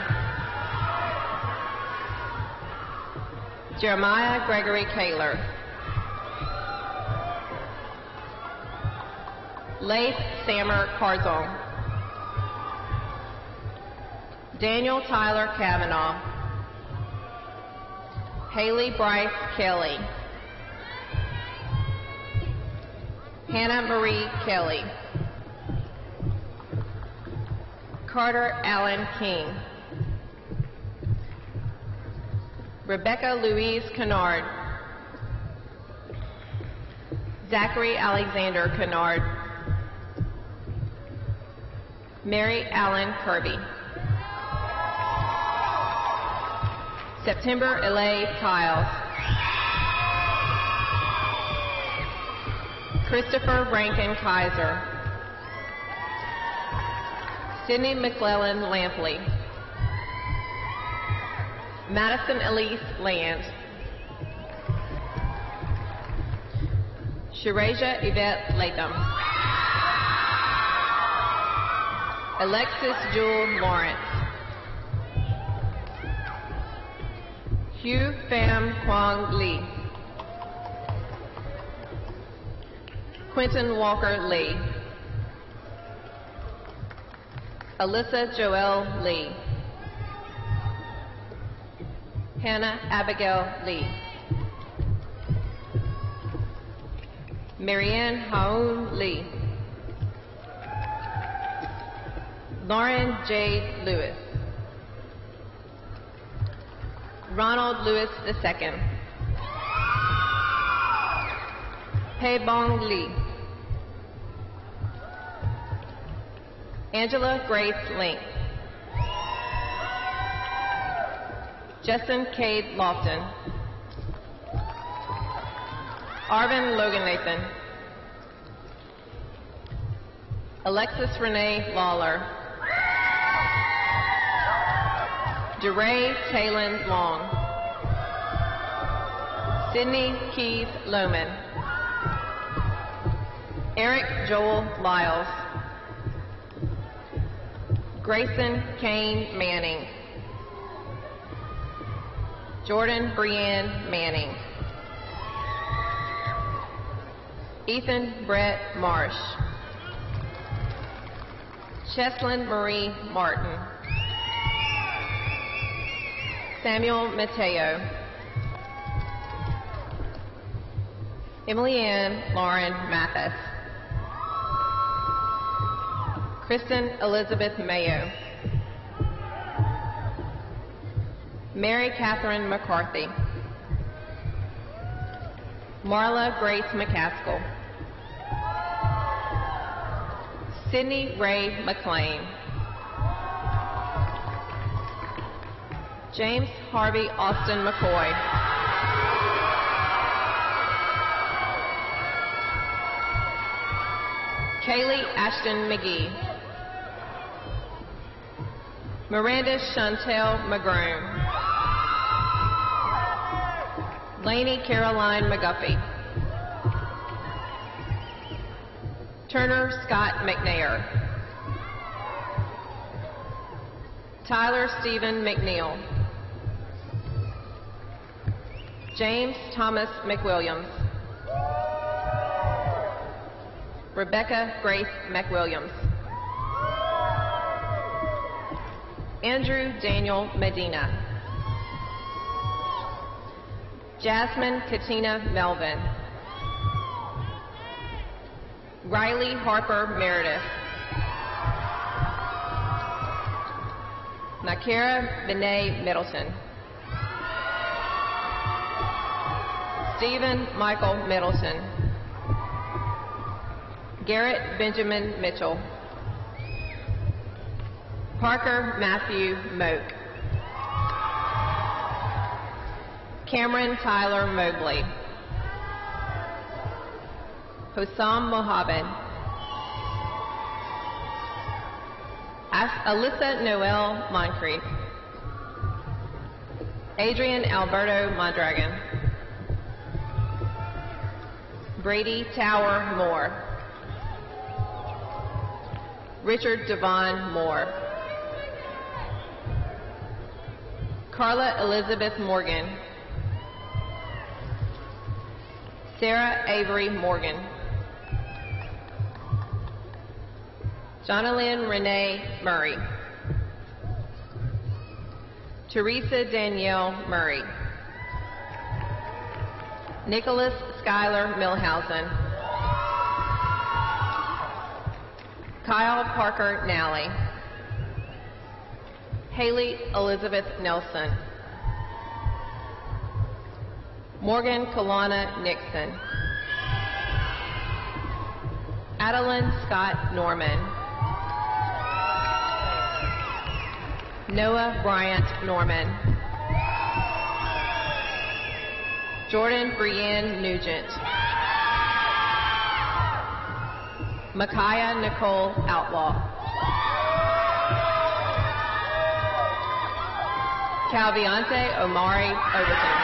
Jeremiah Gregory Kaler. Laith Sammer Carzon. Daniel Tyler Kavanaugh. Haley Bryce Kelly. Hannah Marie Kelly. Carter Allen King. Rebecca Louise Kennard. Zachary Alexander Kennard. Mary Allen Kirby. September Elay Tiles. Christopher Rankin Kaiser. Sydney McClellan Lampley. Madison Elise Land. Shiraja Yvette Latham. Alexis Jewel Lawrence. Hugh Pham Quang Lee. Quentin Walker Lee. Alyssa Joelle Lee. Hannah Abigail Lee. Marianne Haoun Lee. Lauren J. Lewis. Ronald Lewis II. Pei Bong Lee. Angela Grace Link. Justin Cade Lofton. Arvin Logan Nathan. Alexis Renee Lawler. DeRay Talon Long. Sydney Keys Lohman. Eric Joel Lyles. Grayson Kane Manning. Jordan Brianne Manning. Ethan Brett Marsh. Cheslin Marie Martin. Samuel Mateo. Emily Ann Lauren Mathis. Kristen Elizabeth Mayo. Mary Catherine McCarthy. Marla Grace McCaskill. Sydney Ray McLean. James Harvey Austin McCoy. Kaylee Ashton McGee. Miranda Chantel McGroom. Lainey Caroline McGuffey. Turner Scott McNair. Tyler Stephen McNeil. James Thomas McWilliams. Rebecca Grace McWilliams. Andrew Daniel Medina. Jasmine Katina Melvin. Riley Harper Meredith. Nakira Benet Middleton. Stephen Michael Middleton. Garrett Benjamin Mitchell. Parker Matthew Moak. Cameron Tyler Mobley. Hossam Mohabed. Alyssa Noel Moncrief. Adrian Alberto Mondragon. Brady Tower Moore. Richard Devon Moore. Carla Elizabeth Morgan. Sarah Avery Morgan. Jonalyn Renee Murray. Teresa Danielle Murray. Nicholas Schuyler Milhausen. Kyle Parker Nally. Haley Elizabeth Nelson. Morgan Kalana Nixon. Adeline Scott Norman. Noah Bryant Norman. Jordan Brienne Nugent. Micaiah Nicole Outlaw. Calviante Omari Overton.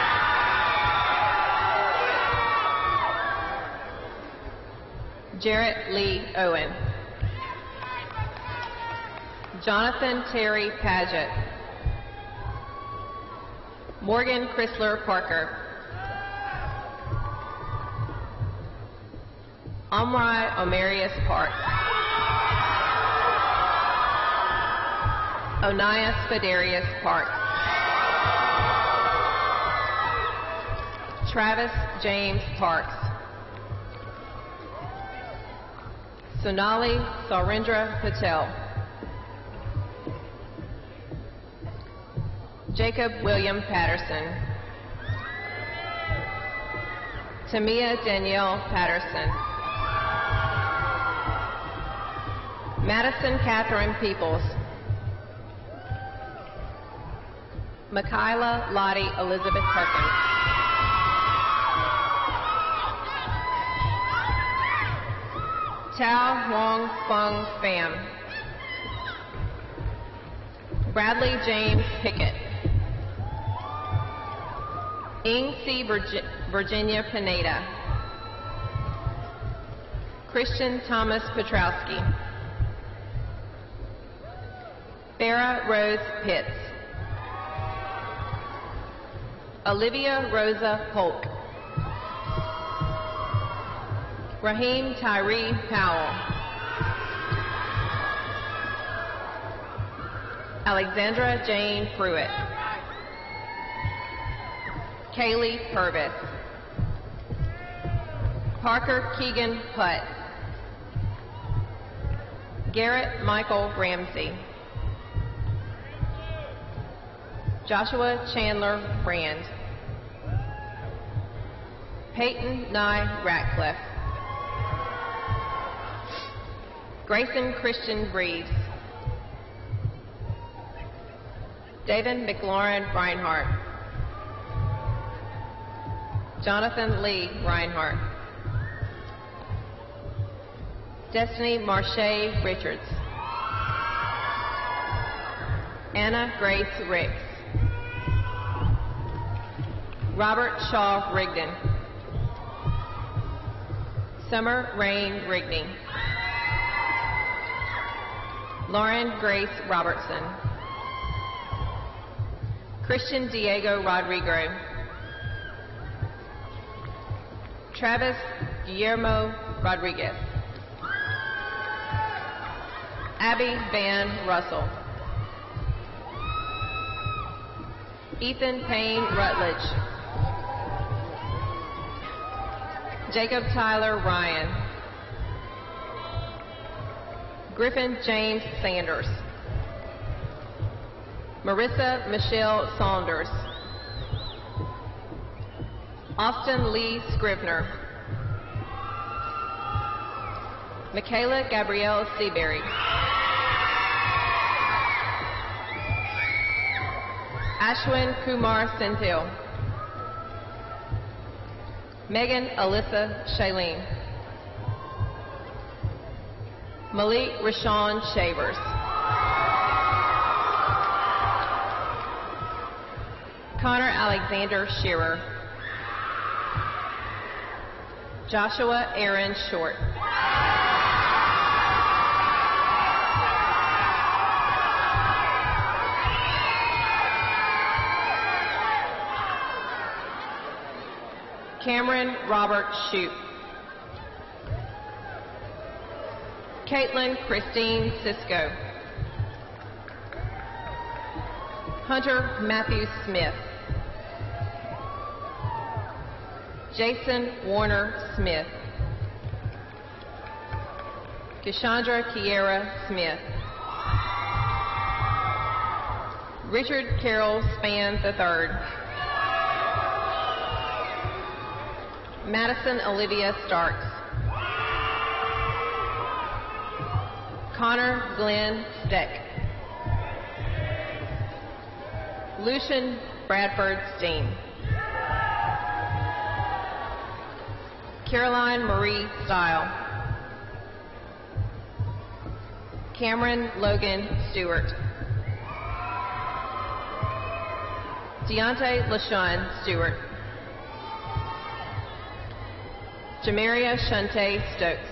Jarrett Lee Owen. Jonathan Terry Paget. Morgan Chrysler Parker. Omri Omarius Park. Onias Fidarius Park. Travis James Parks. Sonali Sarindra Patel. Jacob William Patterson. Tamia Danielle Patterson. Madison Catherine Peoples. Michaela Lottie Elizabeth Perkins. Tao Huang Fung Pham. Bradley James Pickett. Ing C. Virginia Pineda. Christian Thomas Petrowski. Farah Rose Pitts. Olivia Rosa Polk. Raheem Tyree Powell. Alexandra Jane Pruitt. Kaylee Purvis. Parker Keegan Putt. Garrett Michael Ramsey. Joshua Chandler Brand. Peyton Nye Ratcliffe. Grayson Christian Breeze. David McLaurin Reinhardt. Jonathan Lee Reinhardt. Destiny Marche Richards. Anna Grace Ricks. Robert Shaw Rigdon. Summer Rain Rigney. Lauren Grace Robertson. Christian Diego Rodrigo. Travis Guillermo Rodriguez. Abby Van Russell. Ethan Payne Rutledge. Jacob Tyler Ryan. Griffin James Sanders. Marissa Michelle Saunders. Austin Lee Scrivener. Michaela Gabrielle Seabury. Ashwin Kumar Senthil. Megan Alyssa Shailene. Malik Rashawn Shavers. Connor Alexander Shearer. Joshua Aaron Short. Cameron Robert Shoup. Caitlin Christine Cisco. Hunter Matthew Smith. Jason Warner Smith. Cassandra Kiera Smith. Richard Carroll Spann III. Madison Olivia Starks. Connor Glenn Steck. Lucian Bradford Steen. Caroline Marie Stile. Cameron Logan Stewart. Deontay LaShawn Stewart. Jamaria Shante Stokes.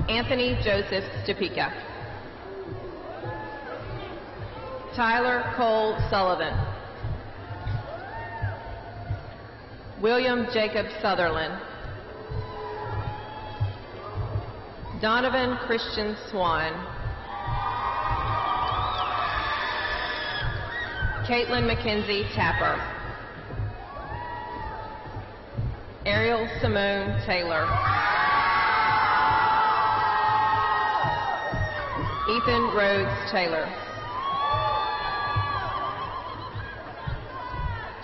Anthony Joseph Stopeka. Tyler Cole Sullivan. William Jacob Sutherland. Donovan Christian Swan. Caitlin Mackenzie Tapper. Ariel Simone Taylor. Ethan Rhodes Taylor.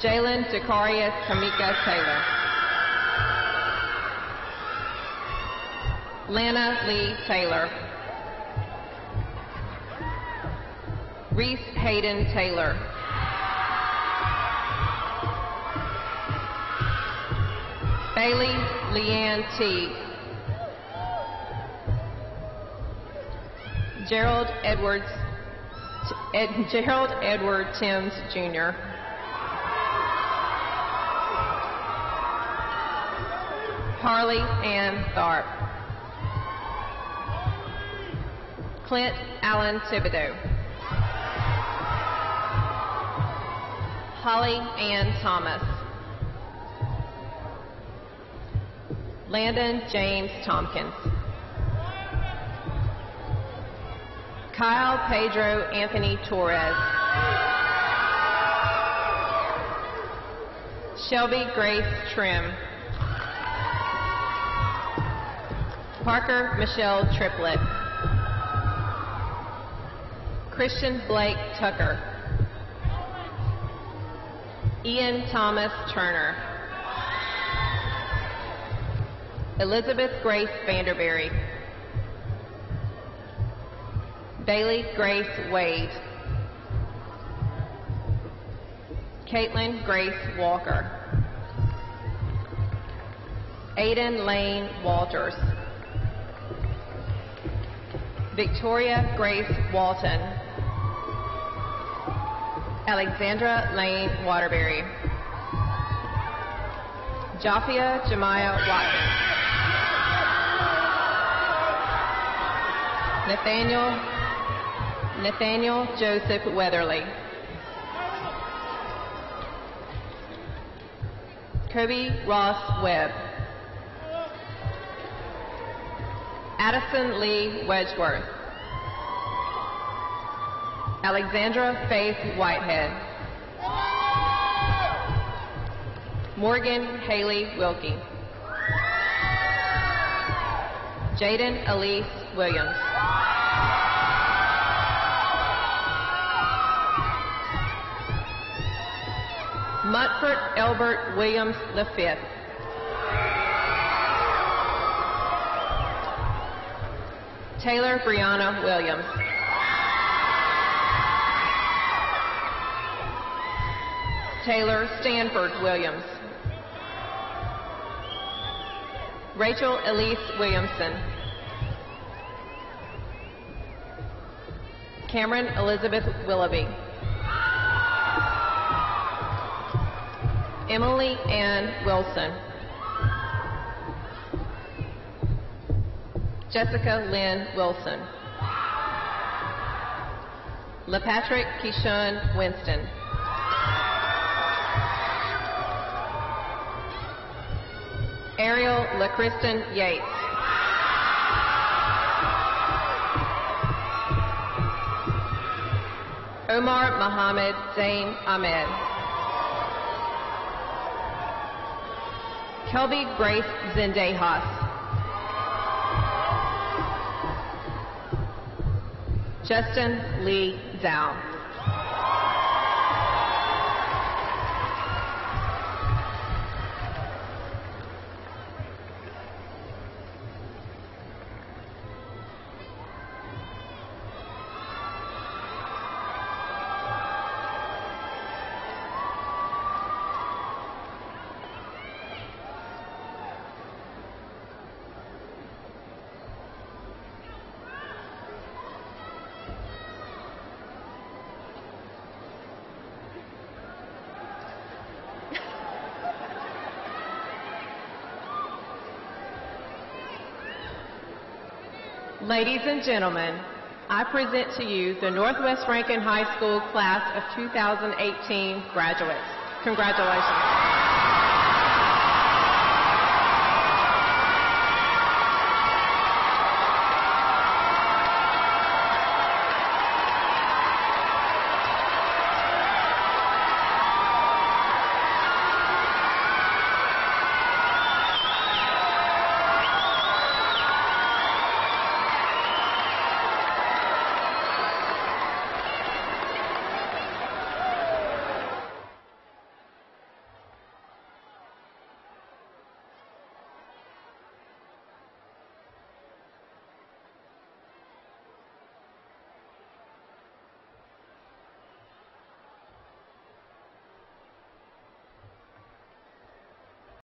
Jalen Dakarius Kamika Taylor. Lana Lee Taylor. Reese Hayden Taylor. Bailey Leanne Teague. Gerald Edward Timms Jr. Harley Ann Tharp. Clint Allen Thibodeau. Holly Ann Thomas. Landon James Tompkins. Kyle Pedro Anthony Torres. Shelby Grace Trim. Parker Michelle Triplett. Christian Blake Tucker. Ian Thomas Turner. Elizabeth Grace Vanderberry. Bailey Grace Wade. Caitlin Grace Walker. Aiden Lane Walters. Victoria Grace Walton. Alexandra Lane Waterbury. Jafia Jemiah Watkins. Nathaniel Joseph Weatherly. Kobe Ross Webb. Addison Lee Wedgeworth. Alexandra Faith Whitehead. Morgan Haley Wilkie. Jaden Elise Williams. Mutford Elbert Williams V. Taylor Brianna Williams. Taylor Stanford Williams. Rachel Elise Williamson. Cameron Elizabeth Willoughby. Emily Ann Wilson. Jessica Lynn Wilson. LaPatrick Keishun Winston. Ariel LaKristen Yates. Omar Mohammed Zain Ahmed. Kelby Grace Zendejas. Justin Lee Zhao. Ladies and gentlemen, I present to you the Northwest Rankin High School Class of 2018 graduates. Congratulations.